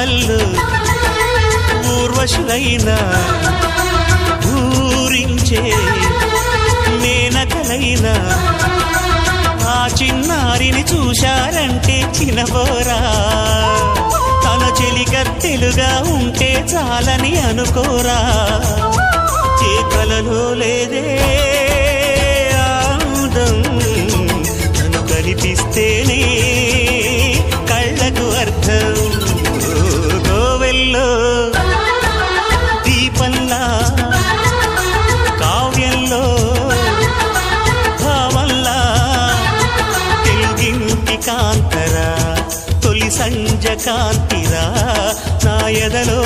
కోవల్లో ఊర్వశులైనా ఊరించే మేనకలైనా ఆ చిన్నారిని చూశారంటే చినబోరా తన చెలికత్తెలుగా ఉంటే చాలని అనుకోరా ఏ కలలో లేదే ఆనందం తను కనిపిస్తేనే కళ్ళకు అర్థం కోవెల్లో దీపంలా కావ్యంలో భావంలా తెలుగింటి కాంతరా తొలి సంజ కాంతిరా నా ఎదలో